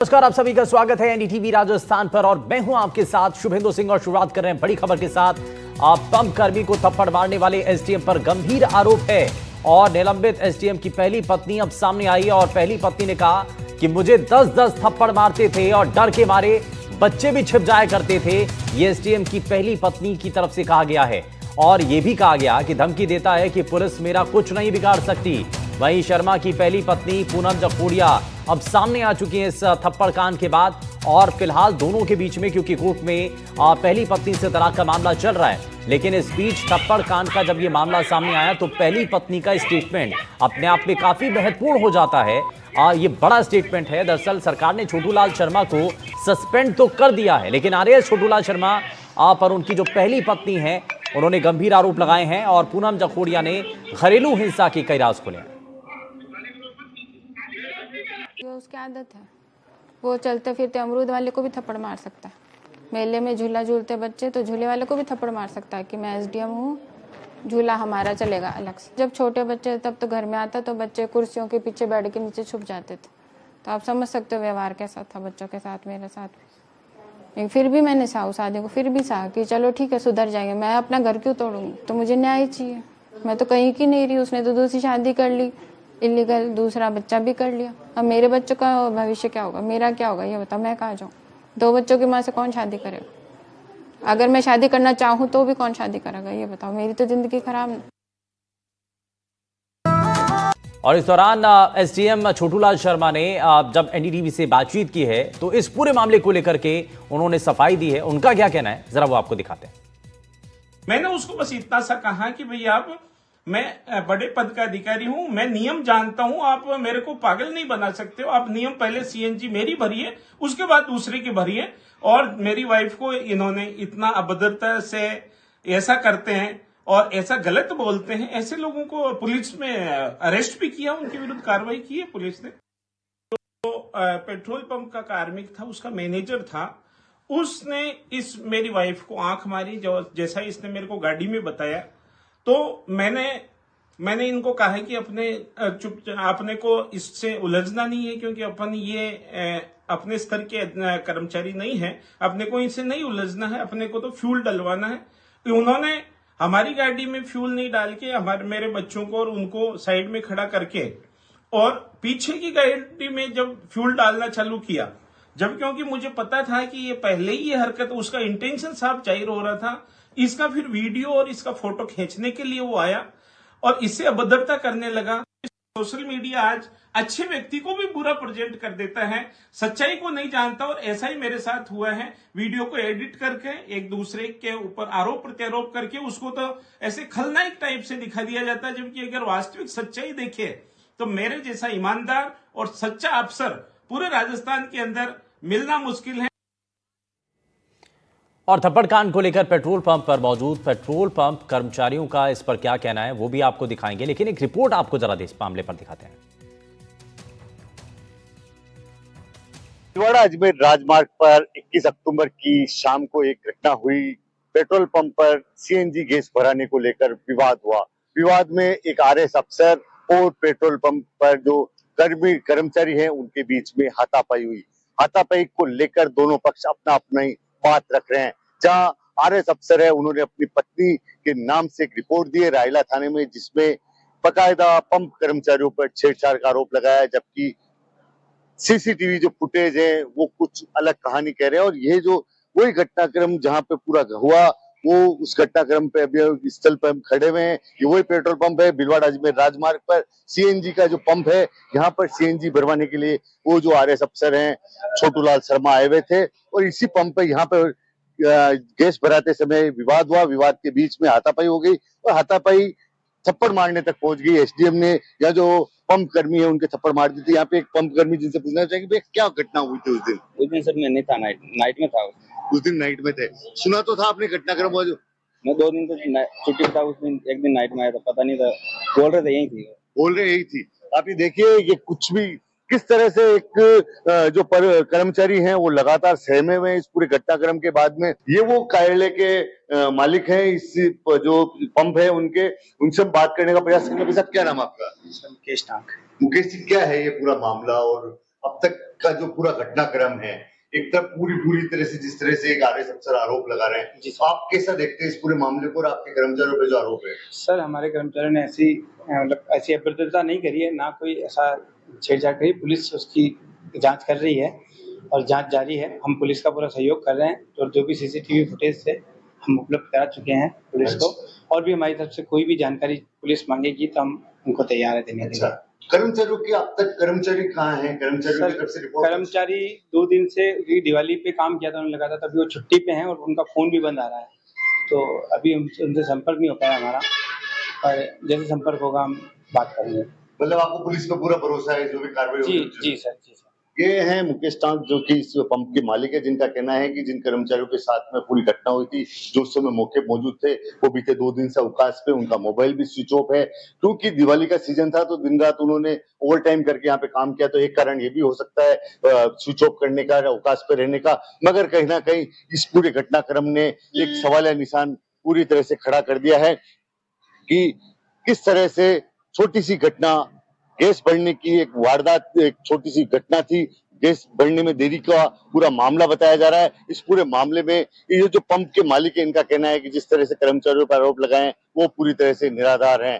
नमस्कार, आप सभी का स्वागत है एनडीटीवी राजस्थान पर और मैं हूं आपके साथ शुभेंदु सिंह और शुरुआत कर रहे हैं बड़ी खबर के साथ। पंप कर्मी को थप्पड़ मारने वाले एसडीएम पर गंभीर आरोप है और निलंबित एसडीएम की पहली पत्नी अब सामने आई और पहली पत्नी ने कहा कि मुझे 10-10 थप्पड़ मारते थे और डर के मारे बच्चे भी छिप जाया करते थे। ये एसडीएम की पहली पत्नी की तरफ से कहा गया है और यह भी कहा गया कि धमकी देता है कि पुलिस मेरा कुछ नहीं बिगाड़ सकती। वहीं शर्मा की पहली पत्नी पूनम जखोड़िया अब सामने आ चुकी है इस थप्पड़ कांड के बाद और फिलहाल दोनों के बीच में, क्योंकि कोर्ट में पहली पत्नी से तलाक का मामला चल रहा है, लेकिन इस बीच थप्पड़ कांड का जब ये मामला सामने आया तो पहली पत्नी का स्टेटमेंट अपने आप में काफी महत्वपूर्ण हो जाता है। ये बड़ा स्टेटमेंट है। दरअसल सरकार ने छोटूलाल शर्मा को सस्पेंड तो कर दिया है, लेकिन आरएएस छोटूलाल शर्मा पर उनकी जो पहली पत्नी है उन्होंने गंभीर आरोप लगाए हैं और पूनम जखोड़िया ने घरेलू हिंसा के कई राज खोले हैं। उसकी आदत है, वो चलते फिरते अमरूद वाले को भी थप्पड़ मार सकता है। मेले में झूला झूलते बच्चे तो झूले वाले को भी थप्पड़ मार सकता है कि मैं एसडीएम हूँ, झूला हमारा चलेगा अलग से। जब छोटे बच्चे तब तो घर में आता तो बच्चे कुर्सियों के पीछे बैठ के नीचे छुप जाते थे, तो आप समझ सकते हो व्यवहार कैसा था बच्चों के साथ, मेरे साथ भी। फिर भी मैंने साहू शादी को फिर भी सहा कि चलो ठीक है सुधर जाएंगे, मैं अपना घर क्यों तोड़ूंगी, तो मुझे न्याय चाहिए। मैं तो कहीं की नहीं रही, उसने तो दूसरी शादी कर ली इलीगल, दूसरा बच्चा भी कर लिया। अब मेरे बच्चों का भविष्य क्या होगा, मेरा क्या होगा, ये बताओ। मैं कहाँ जाऊँ? 2 बच्चों की माँ से कौन शादी करेगा? अगर मैं शादी करना चाहूँ तो भी कौन शादी करेगा, ये बताओ। मेरी तो जिंदगी खराब है। और इस दौरान एसडीएम छोटूलाल शर्मा ने जब एनडीटीवी से बातचीत की है तो इस पूरे मामले को लेकर के उन्होंने सफाई दी है। उनका क्या कहना है जरा वो आपको दिखाते हैं। मैंने उसको बस इतना सा कहा कि भैया आप, मैं बड़े पद का अधिकारी हूं, मैं नियम जानता हूं, आप मेरे को पागल नहीं बना सकते हो। आप नियम पहले सीएनजी मेरी भरिए, उसके बाद दूसरे की भरिए। और मेरी वाइफ को इन्होंने इतना अभद्रता से ऐसा करते हैं और ऐसा गलत बोलते हैं, ऐसे लोगों को पुलिस में अरेस्ट भी किया, उनके विरुद्ध कार्रवाई की है पुलिस ने। तो पेट्रोल पंप का कार्मिक था, उसका मैनेजर था, उसने इस मेरी वाइफ को आंख मारी, जो जैसा इसने मेरे को गाड़ी में बताया। तो मैंने इनको कहा है कि अपने को इससे उलझना नहीं है, क्योंकि अपन ये अपने स्तर के कर्मचारी नहीं है, अपने को इनसे नहीं उलझना है, अपने को तो फ्यूल डलवाना है। तो उन्होंने हमारी गाड़ी में फ्यूल नहीं डाल के मेरे बच्चों को और उनको साइड में खड़ा करके और पीछे की गाड़ी में जब फ्यूल डालना चालू किया, जब क्योंकि मुझे पता था कि ये पहले ही ये हरकत, उसका इंटेंशन साफ जाहिर हो रहा था। इसका फिर वीडियो और इसका फोटो खींचने के लिए वो आया और इससे अभद्रता करने लगा। सोशल मीडिया आज अच्छे व्यक्ति को भी बुरा प्रेजेंट कर देता है, सच्चाई को नहीं जानता, और ऐसा ही मेरे साथ हुआ है। वीडियो को एडिट करके एक दूसरे के ऊपर आरोप प्रत्यारोप करके उसको तो ऐसे खलनायक टाइप से दिखा दिया जाता है, जबकि अगर वास्तविक सच्चाई देखे तो मेरे जैसा ईमानदार और सच्चा अफसर पूरे राजस्थान के अंदर मिलना मुश्किल है। और थप्पड़ कांड को लेकर पेट्रोल पंप पर मौजूद पेट्रोल पंप कर्मचारियों का इस पर क्या कहना है वो भी आपको दिखाएंगे, लेकिन एक रिपोर्ट आपको जरा इस मामले पर दिखाते हैं। छिंदवाड़ा अजमेर राजमार्ग पर 21 अक्टूबर की शाम को एक घटना हुई। पेट्रोल पंप पर सीएनजी गैस भराने को लेकर विवाद हुआ। विवाद में एक आरएएस अफसर और पेट्रोल पंप पर जो कर्मचारी हैं उनके बीच में हाथापाई हुई। हाथापाई को लेकर दोनों पक्ष अपना अपना ही बात रख रहे हैं। जहां आरएएस अफसर है उन्होंने अपनी पत्नी के नाम से एक रिपोर्ट दी है रायला थाने में, जिसमें बकायदा पंप कर्मचारियों पर छेड़छाड़ का आरोप लगाया है, जबकि सीसीटीवी जो फुटेज है वो कुछ अलग कहानी कह रहे हैं। और ये जो वही घटनाक्रम जहां पे पूरा हुआ, वो उस घटनाक्रम पे अभी स्थल पर हम खड़े हुए हैं। ये वही पेट्रोल पंप है भिलवाड़ा अजमेर राजमार्ग पर, सीएनजी का जो पंप है, यहाँ पर सीएनजी भरवाने के लिए वो जो आरएएस अफसर हैं छोटूलाल शर्मा आए हुए थे और इसी पंप पे यहाँ पे गैस भराते समय विवाद हुआ। विवाद के बीच में हाथापाई हो गई और हाथापाई थप्पड़ मारने तक पहुंच गई। एसडीएम ने या जो पंप कर्मी है उनके थप्पड़ मार दी थी। यहाँ पे एक पंप कर्मी जिनसे पूछना चाहिए क्या घटना हुई थी उस दिन सर मैं नहीं था, नाइट में था। उस दिन नाइट में थे, सुना तो था आपने घटनाक्रम हुआ जो? मैं 2 दिन तो छुट्टी था, उस दिन एक दिन नाइट में आया था, पता नहीं था, बोल रहे थे यही थी। बोल रहे यही थी। आप ये देखिए ये कुछ भी किस तरह से एक जो कर्मचारी हैं वो लगातार सहमे हुए हैं इस पूरे घटनाक्रम के बाद में। ये वो कार्यालय के मालिक हैं, इस जो पंप है उनके, उनसे बात करने का प्रयास करेंगे। क्या नाम आपका? मुकेश टांक। मुकेश जी, क्या है ये पूरा मामला और अब तक का जो पूरा घटनाक्रम है, एक तरफ पूरी तरह से जिस तरह से एक आरएस अफसर आरोप लगा रहे हैं, जी तो आप कैसा देखते हैं इस पूरे मामले को और आपके कर्मचारियों पे जो आरोप है? सर, हमारे कर्मचारियों ने ऐसी अभद्रता नहीं करी है, ना कोई ऐसा छेड़छाड़ करी। पुलिस उसकी जांच कर रही है और जांच जारी है। हम पुलिस का पूरा सहयोग कर रहे हैं और जो भी सीसीटीवी फुटेज थे हम उपलब्ध करा चुके हैं पुलिस को, और भी हमारी तरफ से कोई भी जानकारी पुलिस मांगेगी तो हम उनको तैयार है देने के लिए। कर्मचारियों की अब तक कर्मचारी कहाँ हैं? कर्मचारियों की तरफ से रिपोर्ट? कर्मचारी 2 दिन से दिवाली पे काम किया था उन्होंने लगा था, तभी वो छुट्टी पे हैं और उनका फोन भी बंद आ रहा है, तो अभी उनसे संपर्क नहीं हो पाया हमारा, और जैसे संपर्क होगा हम बात करेंगे। मतलब आपको पुलिस पे पूरा भरोसा है, जो भी कार्रवाई जी होगी? जी सर, जी सर। ये हैं मुकेश टांक, जो कि इस पंप के मालिक है, जिनका कहना है कि जिन कर्मचारियों के साथ में पूरी घटना हुई थी, जो उस समय मौके मौजूद थे, वो बीते 2 दिन से अवकाश पे, उनका मोबाइल भी स्विच ऑफ है। क्योंकि दिवाली का सीजन था तो दिन रात उन्होंने ओवर टाइम करके यहाँ पे काम किया, तो एक कारण ये भी हो सकता है स्विच ऑफ करने का, अवकाश पे रहने का। मगर कहीं ना कहीं इस पूरे घटनाक्रम ने एक सवालिया निशान पूरी तरह से खड़ा कर दिया है कि किस तरह से छोटी सी घटना, गैस बढ़ने की एक वारदात, एक छोटी सी घटना थी, गैस बढ़ने में देरी का पूरा मामला बताया जा रहा है। इस पूरे मामले में ये जो पंप के मालिक है, इनका कहना है कि जिस तरह से कर्मचारियों पर आरोप लगाए हैं, वो पूरी तरह से निराधार हैं।